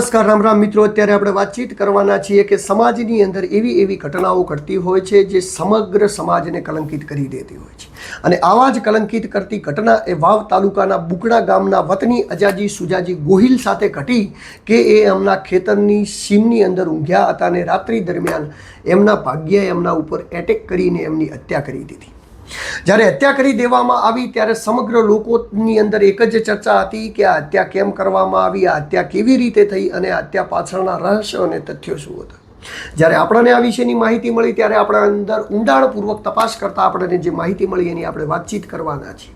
નમસ્કાર રામ રામ મિત્રો, અત્યારે આપણે વાતચીત કરવાના છીએ કે સમાજની અંદર એવી ઘટનાઓ ઘટતી હોય છે જે સમગ્ર સમાજને કલંકિત કરી દેતી હોય છે. અને આવા જ કલંકિત કરતી ઘટના એ વાવ તાલુકાના બુકડા ગામના વતની અજાજી સુજાજી ગોહિલ સાથે ઘટી કે એ એમના ખેતરની સીમની અંદર ઊંઘ્યા હતા અને રાત્રિ દરમિયાન એમના ભાગ્યએ એમના ઉપર એટેક કરીને એમની હત્યા કરી દીધી. જ્યારે હત્યા કરી દેવામાં આવી ત્યારે સમગ્ર લોકોની અંદર એક જ ચર્ચા હતી કે આ હત્યા કેમ કરવામાં આવી, આ હત્યા કેવી રીતે થઈ અને આ હત્યા પાછળના રહસ્યો અને તથ્યો શું હતા. જ્યારે આપણને આ વિશેની માહિતી મળી ત્યારે આપણા અંદર ઊંડાણપૂર્વક તપાસ કરતાં આપણને જે માહિતી મળી એની આપણે વાતચીત કરવાના છીએ.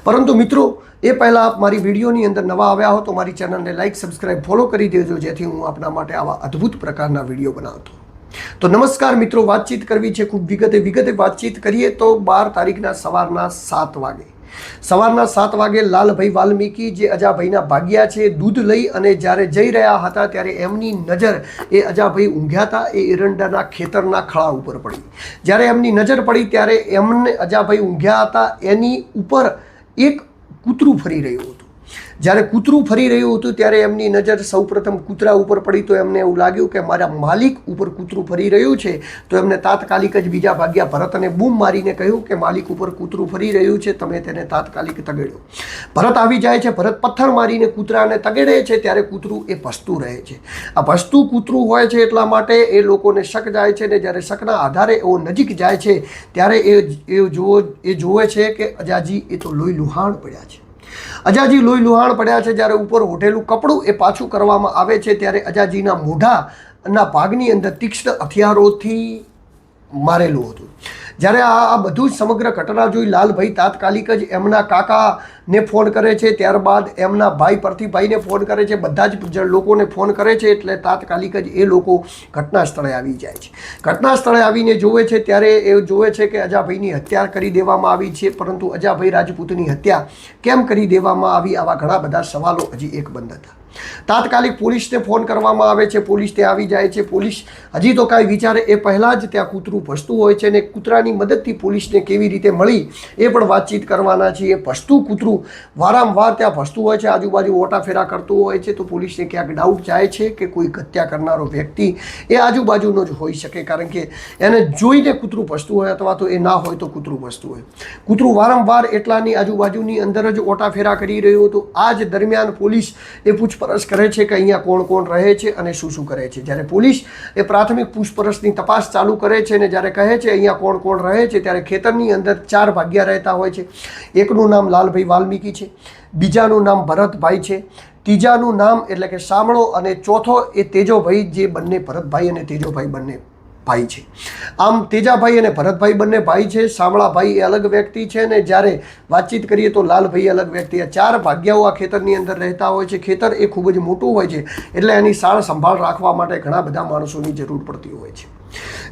પરંતુ મિત્રો, એ પહેલાં આપ મારી વિડીયોની અંદર નવા આવ્યા હો તો મારી ચેનલને લાઇક, સબસ્ક્રાઈબ, ફોલો કરી દેજો, જેથી હું આપના માટે આવા અદ્ભુત પ્રકારના વિડીયો બનાવતો. તો નમસ્કાર મિત્રો, વાતચીત કરવી છે, ખૂબ વિગતે વાતચીત કરીએ તો 12 તારીખના સવારના 7 વાગે લાલભાઈ વાલ્મીકી જે અજાભાઈના ભાગ્યા છે દૂધ લઈ અને જ્યારે જઈ રહ્યા હતા ત્યારે એમની નજર એ અજાભાઈ ઊંઘ્યા હતા એ એરંડાના ખેતરના ખળા ઉપર પડી. જ્યારે એમની નજર પડી ત્યારે એમને અજાભાઈ ઊંઘ્યા હતા એની ઉપર એક કૂતરું ફરી રહ્યું હતું. જ્યારે કૂતરું ફરી રહ્યું હતું ત્યારે એમની નજર સૌપ્રથમ કૂતરા ઉપર પડી તો એમને એવું લાગ્યું કે મારા માલિક ઉપર કૂતરું ફરી રહ્યું છે. તો એમને તાત્કાલિક જ બીજા ભાગ્યા ભરતને બૂમ મારીને કહ્યું કે માલિક ઉપર કૂતરું ફરી રહ્યું છે, તમે તેને તાત્કાલિક તગેડો. ભરત આવી જાય છે, ભરત પથ્થર મારીને કૂતરાને તગેડે છે ત્યારે કૂતરું એ ભસતું રહે છે. આ ભસતું કૂતરું હોય છે એટલા માટે એ લોકોને શક જાય છે ને જ્યારે શકના આધારે એઓ નજીક જાય છે ત્યારે એ જોવે છે કે અજાજી એ તો લોહી લુહાણ પડ્યા છે. અજાજી લોહી લુહાણ પડ્યા છે. જ્યારે ઉપર ઓઢેલું કપડું એ પાછું કરવામાં આવે છે ત્યારે અજાજીના મોઢાના ભાગની અંદર તીક્ષ્ણ હથિયારોથી મારેલું હતું. જ્યારે આ બધું જ સમગ્ર ઘટના જોઈ લાલભાઈ તાત્કાલિક જ એમના કાકાને ફોન કરે છે, ત્યારબાદ એમના ભાઈ પ્રતિભાઈને ફોન કરે છે, બધા જ લોકોને ફોન કરે છે. એટલે તાત્કાલિક જ એ લોકો ઘટના સ્થળે આવી જાય છે. ઘટના સ્થળે આવીને જોવે છે ત્યારે એ જોવે છે કે અજાભાઈની હત્યા કરી દેવામાં આવી છે. પરંતુ અજાભાઈ રાજપૂતની હત્યા કેમ કરી દેવામાં આવી, આવા ઘણા બધા સવાલો હજી એક બંધ હતા. તાત્કાલિક પોલીસને ફોન કરવામાં આવે છે, પોલીસ ત્યાં આવી જાય છે. પોલીસ હજી તો કાંઈ વિચારે એ પહેલાં જ ત્યાં કૂતરું ભસતું હોય છે અને કૂતરાની મદદથી પોલીસને કેવી રીતે મળી એ પણ વાતચીત કરવાના છીએ. ભસતું કૂતરું વારંવાર ત્યાં ભસતું હોય છે, આજુબાજુ ઓટાફેરા કરતું હોય છે. તો પોલીસને ક્યાંક ડાઉટ જાય છે કે કોઈ હત્યા કરનારો વ્યક્તિ એ આજુબાજુનો જ હોઈ શકે, કારણ કે એને જોઈને કૂતરું ભસતું હોય અથવા તો એ ના હોય તો કૂતરું ભસતું હોય. કૂતરું વારંવાર એટલાની આજુબાજુની અંદર જ ઓટાફેરા કરી રહ્યું હતું. આ જ દરમિયાન પોલીસ એ પૂછપરછ કરે છે કે અહીંયા કોણ કોણ રહે છે અને શું કરે છે. જ્યારે પોલીસ એ પ્રાથમિક પૂછપરછની તપાસ ચાલુ કરે છે અને જ્યારે કહે છે અહીંયા કોણ કોણ રહે છે ત્યારે ખેતરની અંદર 4 ભાગ્યા રહેતા હોય છે. એકનું નામ લાલભાઈ વાલ્મીકી છે, બીજાનું નામ ભરતભાઈ છે, ત્રીજાનું નામ એટલે કે શામળો અને ચોથો એ તેજોભાઈ, જે બંને ભરતભાઈ અને તેજોભાઈ બંને ભાઈ છે. આમ તેજાભાઈ અને ભરતભાઈ બંને ભાઈ છે. શામળાભાઈ એ અલગ વ્યક્તિ છે અને જ્યારે વાતચીત કરીએ તો લાલભાઈ અલગ વ્યક્તિ. આ 4 ભાગ્યાઓ આ ખેતરની અંદર રહેતા હોય છે. ખેતર એ ખૂબ જ મોટું હોય છે એટલે એની સાર સંભાળ રાખવા માટે ઘણા બધા માણસોની જરૂર પડતી હોય છે.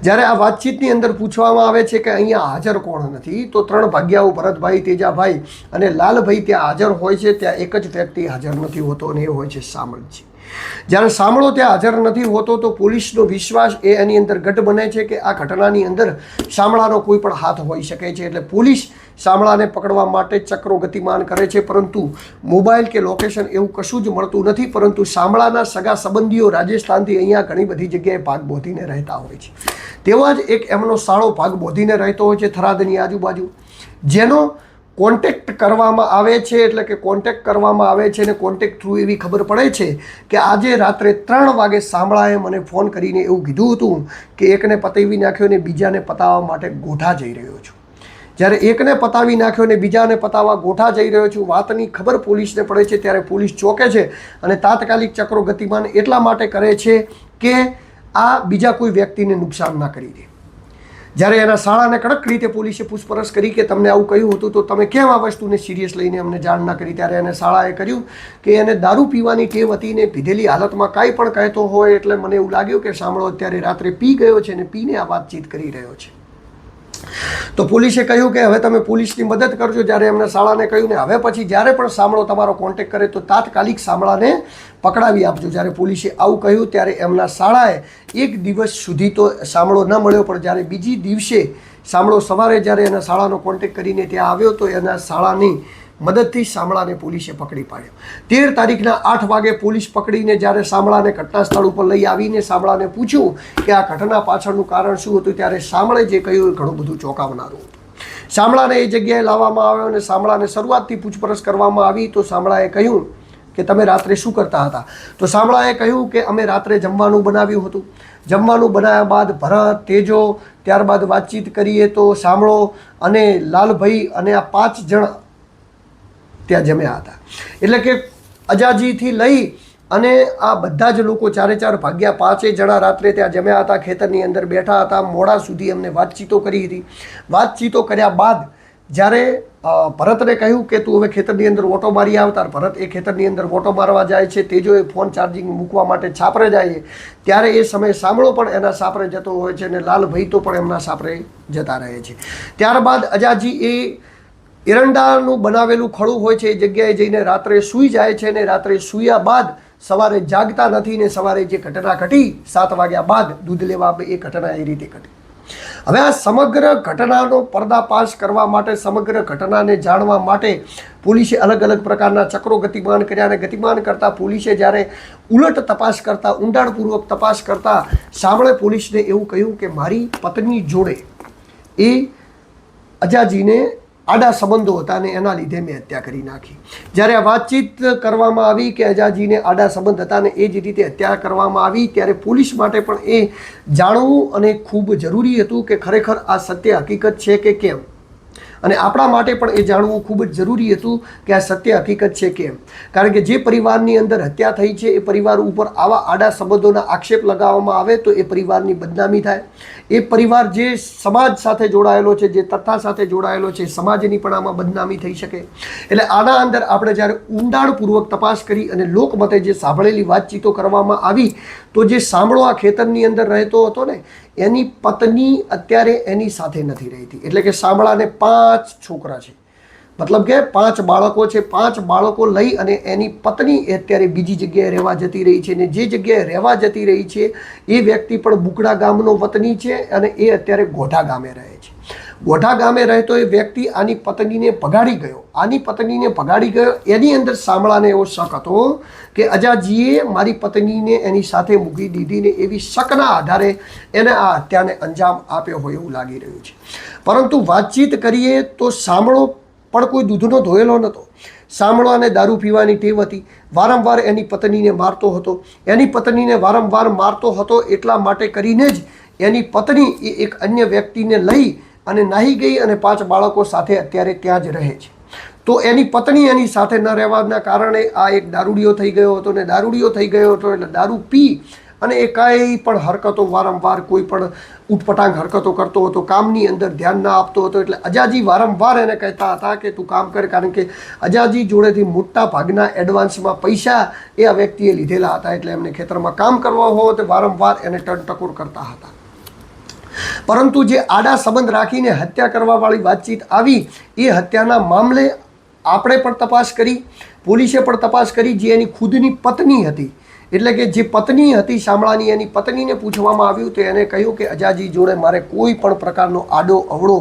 જ્યારે આ વાતચીતની અંદર પૂછવામાં આવે છે કે અહીંયા હાજર કોણ નથી, તો 3 ભાગ્યાઓ ભરતભાઈ, તેજાભાઈ અને લાલભાઈ ત્યાં હાજર હોય છે. ત્યાં એક જ વ્યક્તિ હાજર નથી હોતો અને એ હોય છે શામળજી. જ્યારે શામળો ત્યાં હાજર નથી હોતો તો પોલીસનો વિશ્વાસ એ એની અંદર ગઢ બને છે કે આ ઘટનાની અંદર શામળાનો કોઈ પણ હાથ હોઈ શકે છે. એટલે પોલીસ શામળાને પકડવા માટે ચક્રો ગતિમાન કરે છે, પરંતુ મોબાઈલ કે લોકેશન એવું કશું જ મળતું નથી. પરંતુ શામળાના સગા સંબંધીઓ રાજસ્થાનથી અહીંયા ઘણી બધી જગ્યાએ ભાગ બોધીને રહેતા હોય છે. તેવા જ એક એમનો સાળો ભાગ બોધીને રહેતો હોય છે થરાદની આજુબાજુ, જેનો કોન્ટેક્ટ કરવામાં આવે છે. એટલે કે કોન્ટેક્ટ કરવામાં આવે છે અને કોન્ટેક્ટ થ્રુ એવી ખબર પડે છે કે આજે રાત્રે 3 વાગે શામળાએ મને ફોન કરીને એવું કીધું હતું કે એકને પતાવી નાખ્યો અને બીજાને પતાવવા માટે ગોઠા જઈ રહ્યો છું. જ્યારે એકને પતાવી નાખ્યો અને બીજાને પતાવવા ગોઠા જઈ રહ્યો છું, વાતની ખબર પોલીસને પડે છે ત્યારે પોલીસ ચોકે છે અને તાત્કાલિક ચક્રો ગતિમાન એટલા માટે કરે છે કે આ બીજા કોઈ વ્યક્તિને નુકસાન ના કરી દે. જ્યારે એના શાળાને કડક રીતે પોલીસે પૂછપરછ કરી કે તમને આવું કહ્યું હતું તો તમે કેમ આ વસ્તુને સિરિયસ લઈને અમને જાણ ના કરી, ત્યારે એને શાળાએ કર્યું કે એને દારૂ પીવાની ટેવ હતી ને પીધેલી હાલતમાં કાંઈ પણ કહેતો હોય. એટલે મને એવું લાગ્યું કે શામળો અત્યારે રાત્રે પી ગયો છે અને પીને આ વાતચીત કરી રહ્યો છે. તો પોલીસે કહ્યું કે હવે તમે પોલીસની મદદ કરજો. જ્યારે એમને શાળાને કહ્યું ને હવે પછી જ્યારે પણ શામળો તમારો કોન્ટેક્ટ કરે તો તાત્કાલિક શામળાને પકડાવી આપજો. જ્યારે પોલીસે આવું કહ્યું ત્યારે એમના શાળાએ 1 દિવસ સુધી તો શામળો ન મળ્યો, પણ જ્યારે બીજી દિવસે શામળો સવારે જ્યારે એના શાળાનો કોન્ટેક્ટ કરીને ત્યાં આવ્યો તો એના શાળાની મદદથી શામળાને પોલીસે પકડી પાડ્યો. 13 તારીખના 8 વાગે પોલીસ પકડીને જ્યારે શામળાને ઘટના સ્થળ ઉપર લઈ આવીને શામળાને પૂછ્યું કે આ ઘટના પાછળનું કારણ શું હતું, ત્યારે શામળે જે કહ્યું એ ઘણું બધું ચોંકાવનારું હતું. શામળાને એ જગ્યાએ લાવવામાં આવ્યો અને શામળાને શરૂઆતથી પૂછપરછ કરવામાં આવી તો શામળાએ કહ્યું કે તમે રાત્રે શું કરતા હતા? તો શામળાએ કહ્યું કે અમે રાત્રે જમવાનું બનાવ્યું હતું. જમવાનું બનાવ્યા બાદ ભરત, તેજો, ત્યારબાદ વાતચીત કરીએ તો શામળો અને લાલભાઈ અને આ 5 જણ ત્યાં જમ્યા હતા. એટલે કે અજાજીથી લઈ અને આ બધા જ લોકો 4 ભાગ્યા 5 જણા રાત્રે ત્યાં જમ્યા હતા, ખેતરની અંદર બેઠા હતા. મોડા સુધી એમને વાતચીતો કરી હતી. વાતચીતો કર્યા બાદ જ્યારે ભરતને કહ્યું કે તું હવે ખેતરની અંદર ઓટો મારી આવતા, ભરત એ ખેતરની અંદર ઓટો મારવા જાય છે, તેજોએ ફોન ચાર્જિંગ મૂકવા માટે છાપરે જાય છે, ત્યારે એ સમયે શામળો પણ એના સાપરે જતો હોય છે અને લાલભાઈ તો પણ એમના સાપરે જતા રહે છે. ત્યારબાદ અજાજી એ એરંડાનું બનાવેલું ખડું હોય છે એ જગ્યાએ જઈને રાત્રે સૂઈ જાય છે અને રાત્રે સૂયા બાદ સવારે જાગતા નથી ને સવારે જે ઘટના ઘટી 7 વાગ્યા બાદ દૂધ લેવા એ ઘટના એ રીતે ઘટી. હવે આ સમગ્ર ઘટનાનો પર્દાફાશ કરવા માટે, સમગ્ર ઘટનાને જાણવા માટે પોલીસે અલગ અલગ પ્રકારના ચક્રો ગતિમાન કર્યા અને ગતિમાન કરતાં પોલીસે જ્યારે ઉલટ તપાસ કરતાં, ઊંડાણપૂર્વક તપાસ કરતાં શામળે પોલીસને એવું કહ્યું કે મારી પત્ની જોડે એ અજાજીને આડા સંબંધો હતા અને એના લીધે મેં હત્યા કરી નાખી. જ્યારે આ વાતચીત કરવામાં આવી કે અજાજીને આડા સંબંધ હતા અને એ જ રીતે હત્યા કરવામાં આવી ત્યારે પોલીસ માટે પણ એ જાણવું અને ખૂબ જરૂરી હતું કે ખરેખર આ સત્ય હકીકત છે કે કેમ, અને આપણા માટે પણ એ જાણવું ખૂબ જ જરૂરી હતું કે આ સત્ય હકીકત છે કેમ. કારણ કે જે પરિવારની અંદર હત્યા થઈ છે એ પરિવાર ઉપર આવા આડા સંબંધોના આક્ષેપ લગાવવામાં આવે તો એ પરિવારની બદનામી થાય. એ પરિવાર જે સમાજ સાથે જોડાયેલો છે, જે તથ્થા સાથે જોડાયેલો છે, સમાજની પણ આમાં બદનામી થઈ શકે. એટલે આના અંદર આપણે જ્યારે ઊંડાણપૂર્વક તપાસ કરી અને લોકમતે જે સાંભળેલી વાતચીતો કરવામાં આવી તો જે શામળો આ ખેતરની અંદર રહેતો હતો ને એની પત્ની અત્યારે એની સાથે નથી રહેતી. એટલે કે શામળાને 5 છોકરા છે, મતલબ કે 5 બાળકો છે. 5 બાળકો લઈ અને એની પત્ની અત્યારે બીજી જગ્યાએ રહેવા જતી રહી છે અને જે જગ્યાએ રહેવા જતી રહી છે એ વ્યક્તિ પણ બુકડા ગામનો વતની છે અને એ અત્યારે ગોઢા ગામે રહે છે. ગોઢા ગામે રહેતો એ વ્યક્તિ આની પત્નીને ભગાડી ગયો. આની પત્નીને ભગાડી ગયો એની અંદર શામળાને એવો શક હતો કે અજાજીએ મારી પત્નીને એની સાથે મૂકી દીધી ને એવી શકના આધારે એને આ હત્યાને અંજામ આપ્યો હોય એવું લાગી રહ્યું છે. પરંતુ વાતચીત કરીએ તો શામળો પણ કોઈ દૂધનો ધોયેલો નહોતો. શામળાને દારૂ પીવાની ટેવ હતી. વારંવાર એની પત્નીને મારતો હતો. એની પત્નીને વારંવાર મારતો હતો એટલા માટે કરીને જ એની પત્ની એ એક અન્ય વ્યક્તિને લઈ અને નાહી ગઈ અને 5 બાળકો સાથે અત્યારે ત્યાં જ રહે છે. તો એની પત્ની એની સાથે ન રહેવાના કારણે આ એક દારૂડિયો થઈ ગયો હતો ને દારૂડિયો થઈ ગયો હતો એટલે દારૂ પી અને એ કાંઈ પણ હરકતો વારંવાર કોઈ પણ ઉટપટાંગ હરકતો કરતો હતો, કામની અંદર ધ્યાન ના આપતો હતો. એટલે અજાજી વારંવાર એને કહેતા હતા કે તું કામ કર, કારણ કે અજાજી જોડેથી મોટા ભાગના એડવાન્સમાં પૈસા એ આ વ્યક્તિએ લીધેલા હતા. એટલે એમને ખેતરમાં કામ કરવા હોય તો વારંવાર એને ટણટકોર કરતા હતા. પરંતુ જે આડા સંબંધ રાખીને હત્યા કરવાવાળી વાતચીત આવી એ હત્યાના મામલે આપણે પણ તપાસ કરી, પોલીસે પણ તપાસ કરી. જે એની ખુદની પત્ની હતી, એટલે કે જે પત્ની હતી શામળાની, એની પત્નીને પૂછવામાં આવ્યું તો એને કહ્યું કે અજાજી જોડે મારે કોઈ પણ પ્રકારનો આડો અવળો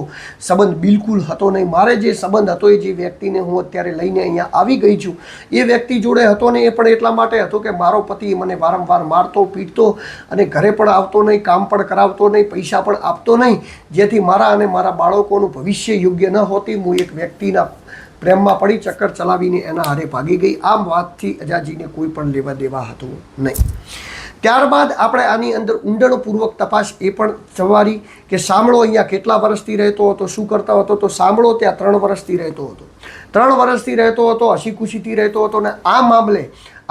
સંબંધ બિલકુલ હતો નહીં. મારે જે સંબંધ હતો એ જે વ્યક્તિને હું અત્યારે લઈને અહીંયા આવી ગઈ છું એ વ્યક્તિ જોડે હતો ને એ પણ એટલા માટે હતો કે મારો પતિ મને વારંવાર મારતો, પીટતો અને ઘરે પણ આવતો નહીં, કામ પણ કરાવતો નહીં, પૈસા પણ આપતો નહીં, જેથી મારા અને મારા બાળકોનું ભવિષ્ય યોગ્ય ન હોતી. હું એક વ્યક્તિના પ્રેમમાં પડી ચક્કર ચલાવીને એના હારે ભાગી ગઈ. આમ વાતથી અજાજીને કોઈ પણ લેવા દેવા હતું નહીં. ત્યારબાદ આપણે આની અંદર ઊંડાણપૂર્વક તપાસ એ પણ સવારી કે શામળો અહીંયા કેટલા વર્ષથી રહેતો હતો, શું કરતો હતો? તો શામળો ત્યાં 3 વર્ષથી રહેતો હતો. 3 વર્ષથી રહેતો હતો, હસી ખુશીથી રહેતો હતો. અને આ મામલે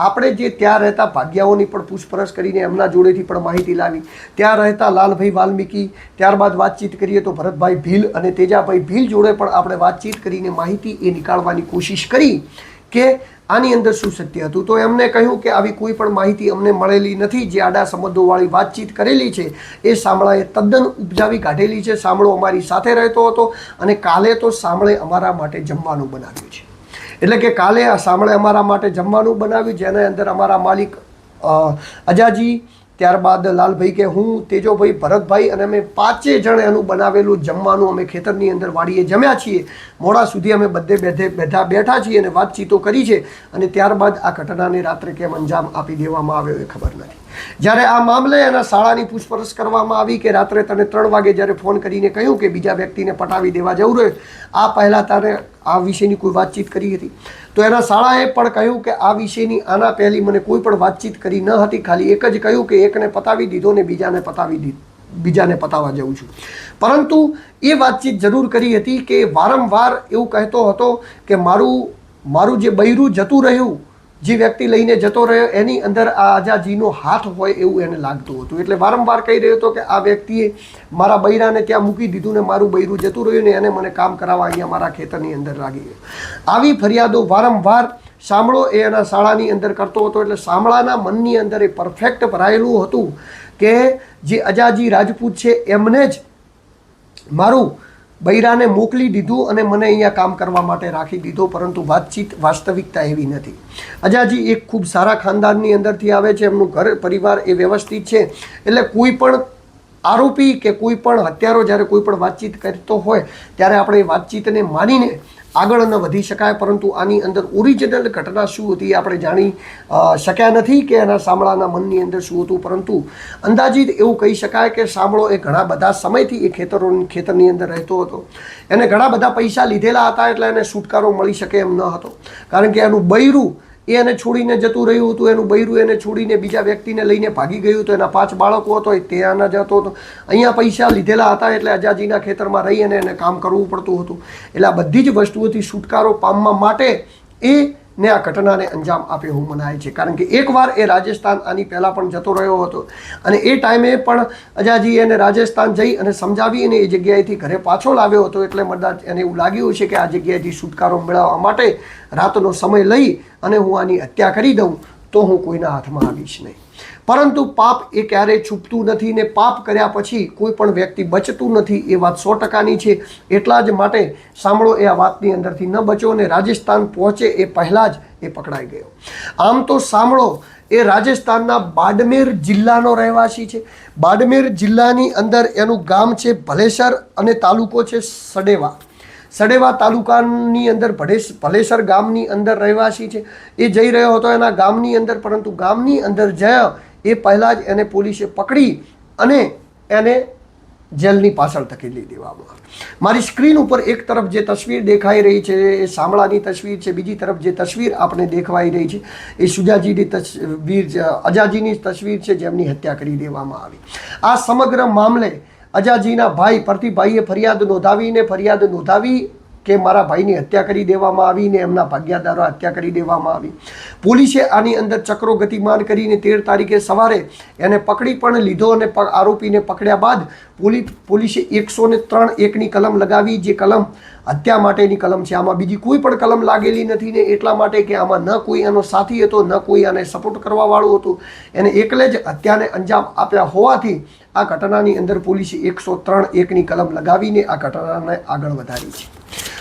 આપણે જે ત્યાં રહેતા ભાગ્યાઓની પણ પૂછપરછ કરીને એમના જોડેથી પણ માહિતી લાવી. ત્યાં રહેતા લાલભાઈ વાલ્મીકી, ત્યારબાદ વાતચીત કરીએ તો ભરતભાઈ ભીલ અને તેજાભાઈ ભીલ જોડે પણ આપણે વાતચીત કરીને માહિતી એ નીકાળવાની કોશિશ કરી કે આની અંદર શું સત્ય હતું. તો એમને કહ્યું કે આવી કોઈ પણ માહિતી અમને મળેલી નથી. જે આડા સંબંધોવાળી વાતચીત કરેલી છે એ શામળાએ તદ્દન ઉપજાવી કાઢેલી છે. શામળો અમારી સાથે રહેતો હતો અને કાલે તો શામળે અમારા માટે જમવાનું બનાવ્યું છે. એટલે કે કાલે આ શામળે અમારા માટે જમવાનું બનાવ્યું જેના અંદર અમારા માલિક અજાજી ત્યારબાદ લાલભાઈ કે હું, તેજોભાઈ, ભરતભાઈ અને અમે 5 જણ એનું બનાવેલું જમવાનું અમે ખેતરની અંદર વાડીએ જમ્યા છીએ. મોડા સુધી અમે બધે બેઠા છીએ અને વાતચીતો કરી છે. અને ત્યારબાદ આ ઘટનાને રાત્રે કેમ અંજામ આપી દેવામાં આવ્યો એ ખબર નથી. જ્યારે આ મામલે એના શાળાની પૂછપરછ કરવામાં આવી કે રાત્રે તને 3 વાગે જ્યારે ફોન કરીને કહ્યું કે બીજા વ્યક્તિને પટાવી દેવા જવું રહ્યું, આ પહેલાં તારે આ વિષયની કોઈ વાતચીત કરી હતી? તો એના શાળાએ પણ કહ્યું કે આ વિષયની આના પહેલી મને કોઈ પણ વાતચીત કરી ન હતી. ખાલી એક જ કહ્યું કે એકને પતાવી દીધો ને બીજાને પતાવવા જઉં છું. પરંતુ એ વાતચીત જરૂર કરી હતી કે વારંવાર એવું કહેતો હતો કે મારું જે બૈરું જતું રહ્યું, જે વ્યક્તિ લઈને જતો રહ્યો એની અંદર આ આજાજીનો હાથ હોય એવું એને લાગતું હતું. એટલે વારંવાર કહી રહ્યો હતો કે આ વ્યક્તિએ મારા બૈરાને ત્યાં મૂકી દીધું ને મારું બૈરું જતું રહ્યું ને એને મને કામ કરાવવા અહીંયા મારા ખેતરની અંદર લાગી ગયો. આવી ફરિયાદો વારંવાર શામળો એ એના શાળાની અંદર કરતો હતો. એટલે શામળાના મનની અંદર એ પરફેક્ટ ભરાયેલું હતું કે જે અજાજી રાજપૂત છે એમને જ મારું બૈરાને મોકલી દીધું અને મને અહીંયા કામ કરવા માટે રાખી દીધો. પરંતુ વાસ્તવિકતા એવી નથી. અજાજી એક ખૂબ સારા ખાનદાનની અંદરથી આવે છે. એમનું ઘર પરિવાર એ વ્યવસ્થિત છે. એટલે કોઈ પણ આરોપી કે કોઈ પણ હત્યારો જ્યારે કોઈ પણ વાતચીત કરતો હોય ત્યારે આપણે એ વાતચીતને માનીને આગળ ન વધી શકાય. પરંતુ આની અંદર ઓરિજિનલ ઘટના શું હતી આપણે જાણી શક્યા નથી કે એના શામળાના મનની અંદર શું હતું. પરંતુ અંદાજિત એવું કહી શકાય કે શામળો એ ઘણા બધા સમયથી એ ખેતરની અંદર રહેતો હતો. એને ઘણા બધા પૈસા લીધેલા હતા. એટલે એને છુટકારો મળી શકે એમ ન હતો. કારણ કે એનું બૈરું એને છોડીને જતું રહ્યું હતું. એનું બૈરું એને છોડીને બીજા વ્યક્તિને લઈને ભાગી ગયું હતું. એના 5 બાળકો હતો, એ ત્યાં ન જતો હતો. અહીંયા પૈસા લીધેલા હતા એટલે અજાજીના ખેતરમાં રહી અને એને કામ કરવું પડતું હતું. એટલે આ બધી જ વસ્તુઓથી છુટકારો પામવા માટે ને આ ઘટનાને અંજામ આપ્યો એવું મનાય છે. કારણ કે એકવાર એ રાજસ્થાન આની પહેલાં પણ જતો રહ્યો હતો અને એ ટાઈમે પણ અજાજી એને રાજસ્થાન જઈ અને સમજાવી અને એ જગ્યાએથી ઘરે પાછો લાવ્યો હતો. એટલે કદાચ એને એવું લાગ્યું છે કે આ જગ્યાએથી છુટકારો મેળવવા માટે રાતનો સમય લઈ અને હું આની હત્યા કરી દઉં તો હું કોઈના હાથમાં આવીશ નહીં. પરંતુ પાપ એ ક્યારેય છૂપતું નથી ને પાપ કર્યા પછી કોઈ પણ વ્યક્તિ બચતું નથી. એ વાત 100%ની છે. એટલા જ માટે શામળો એ આ વાતની અંદરથી ન બચ્યો અને રાજસ્થાન પહોંચે એ પહેલાં જ એ પકડાઈ ગયો. આમ તો શામળો એ રાજસ્થાનના બાડમેર જિલ્લાનો રહેવાસી છે. બાડમેર જિલ્લાની અંદર એનું ગામ છે ભલેસર અને તાલુકો છે સડેવા. સડેવા તાલુકાની અંદર ભલેસર ગામની અંદર રહેવાસી છે. એ જઈ રહ્યો હતો એના ગામની અંદર. પરંતુ ગામની અંદર જયા એ પહેલાં જ એને પોલીસે પકડી અને એને જેલની પાછળ ધકેલી દેવામાં આવે. મારી સ્ક્રીન ઉપર એક તરફ જે તસવીર દેખાઈ રહી છે એ શામળાની તસવીર છે. બીજી તરફ જે તસવીર આપણે દેખાઈ રહી છે એ સુજાજીની તસવીર, અજાજીની તસવીર છે જેમની હત્યા કરી દેવામાં આવી. આ સમગ્ર મામલે અજાજીના ભાઈ પ્રતિભાઈએ ફરિયાદ નોંધાવી કે મારા ભાઈની હત્યા કરી દેવામાં આવી ને એમના ભાગ્યા દ્વારા હત્યા કરી દેવામાં આવી. પોલીસે આની અંદર ચક્રો ગતિમાન કરીને 13 તારીખે સવારે એને પકડી પણ લીધો અને આરોપીને પકડ્યા બાદ પોલીસે 103(1)ની કલમ લગાવી. જે કલમ હત્યા માટેની કલમ છે. આમાં બીજી કોઈ પણ કલમ લાગેલી નથી ને એટલા માટે કે આમાં ન કોઈ એનો સાથી હતો ન કોઈ આને સપોર્ટ કરવાવાળું હતું. એને એકલે જ હત્યાને અંજામ આપ્યા હોવાથી આ ઘટનાની અંદર પોલીસે 103(1)ની કલમ લગાવીને આ ઘટનાને આગળ વધારી છે.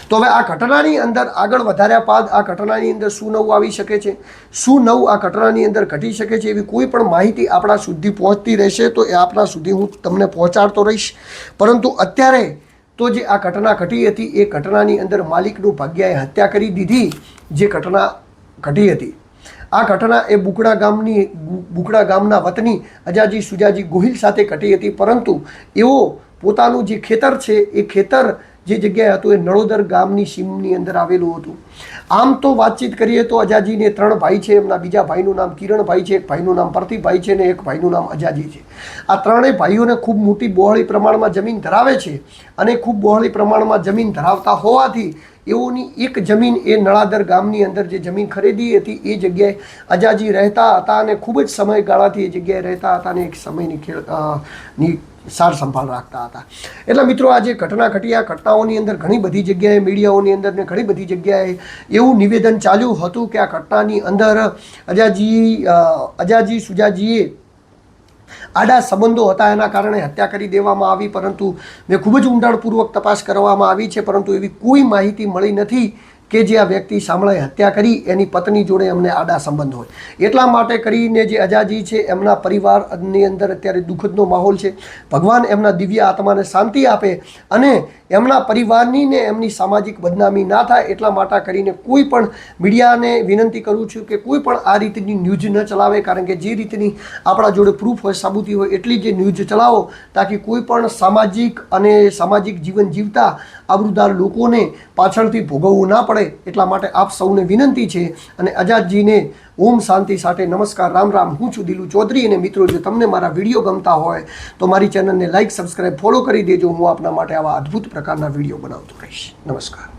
તો હવે આ ઘટનાની અંદર આગળ વધાર્યા બાદ આ ઘટનાની અંદર શું નવું આવી શકે છે, શું નવું આ ઘટનાની અંદર ઘટી શકે છે, એવી કોઈ પણ માહિતી આપણા સુધી પહોંચતી રહેશે તો એ આપણા સુધી હું તમને પહોંચાડતો રહીશ. પરંતુ અત્યારે તો જે આ ઘટના ઘટી હતી એ ઘટનાની અંદર માલિકનું ભાગ્યાએ હત્યા કરી દીધી. જે ઘટના ઘટી હતી આ ઘટના એ બુકડા ગામના વતની અજાજી સુજાજી ગોહિલ સાથે ઘટી હતી. પરંતુ એઓ પોતાનું જે ખેતર છે એ ખેતર જે જગ્યાએ હતું એ નળોદર ગામની સીમની અંદર આવેલું હતું. આમ તો વાતચીત કરીએ તો અજાજીને 3 ભાઈ છે. એમના બીજા ભાઈનું નામ કિરણભાઈ છે, એક ભાઈનું નામ પ્રતિભાઈ છે અને એક ભાઈનું નામ અજાજી છે. આ 3 ભાઈઓને ખૂબ મોટી બહોળી પ્રમાણમાં જમીન ધરાવે છે અને ખૂબ બહોળી પ્રમાણમાં જમીન ધરાવતા હોવાથી એઓની એક જમીન એ નળાદર ગામની અંદર જે જમીન ખરીદી હતી એ જગ્યાએ અજાજી રહેતા હતા અને ખૂબ જ સમયગાળાથી એ જગ્યાએ રહેતા હતા અને એક સમયની સાર સંભાળ રાખતા હતા. એટલે મિત્રો આ જે ઘટના ઘટી આ ઘટનાઓની અંદર ઘણી બધી જગ્યાએ મીડિયાઓની અંદર ને ઘણી બધી જગ્યાએ એવું નિવેદન ચાલ્યું હતું કે આ ઘટનાની અંદર અજાજી સુજાજીએ આડા સંબંધો હતા એના કારણે હત્યા કરી દેવામાં આવી. પરંતુ મેં ખૂબ જ ઊંડાણપૂર્વક તપાસ કરવામાં આવી છે પરંતુ એવી કોઈ માહિતી મળી નથી કે જે આ વ્યક્તિ શામળાએ હત્યા કરી એની પત્ની જોડે એમને આડા સંબંધ હોય. એટલા માટે કરીને જે અજાજી છે એમના પરિવારની અંદર અત્યારે દુઃખદનો માહોલ છે. ભગવાન એમના દિવ્ય આત્માને શાંતિ આપે અને એમના પરિવારની ને એમની સામાજિક બદનામી ના થાય એટલા માટે કરીને કોઈ પણ મીડિયાને વિનંતી કરું છું કે કોઈ પણ આ રીતની ન્યૂઝ ન ચલાવે, કારણ કે જે રીતની આપણા જોડે પ્રૂફ હોય, સાબુતી હોય એટલી જ ન્યૂઝ ચલાવો તાકી કોઈ પણ સામાજિક જીવન જીવતા આબરૂદાર લોકોને પાછળથી ભોગવવું ના પડે. એટલા માટે આપ સૌને વિનંતી છે. અને અજાતજીને ઓમ શાંતિ સાથે નમસ્કાર, રામ રામ. હું છું દિલુ ચૌધરી અને મિત્રો જો તમને મારા વિડીયો ગમતા હોય તો મારી ચેનલને લાઇક, સબસ્ક્રાઈબ, ફોલો કરી દેજો. હું આપના માટે આવા અદ્ભુત પ્રકારના વિડીયો બનાવતો રહીશ. નમસ્કાર.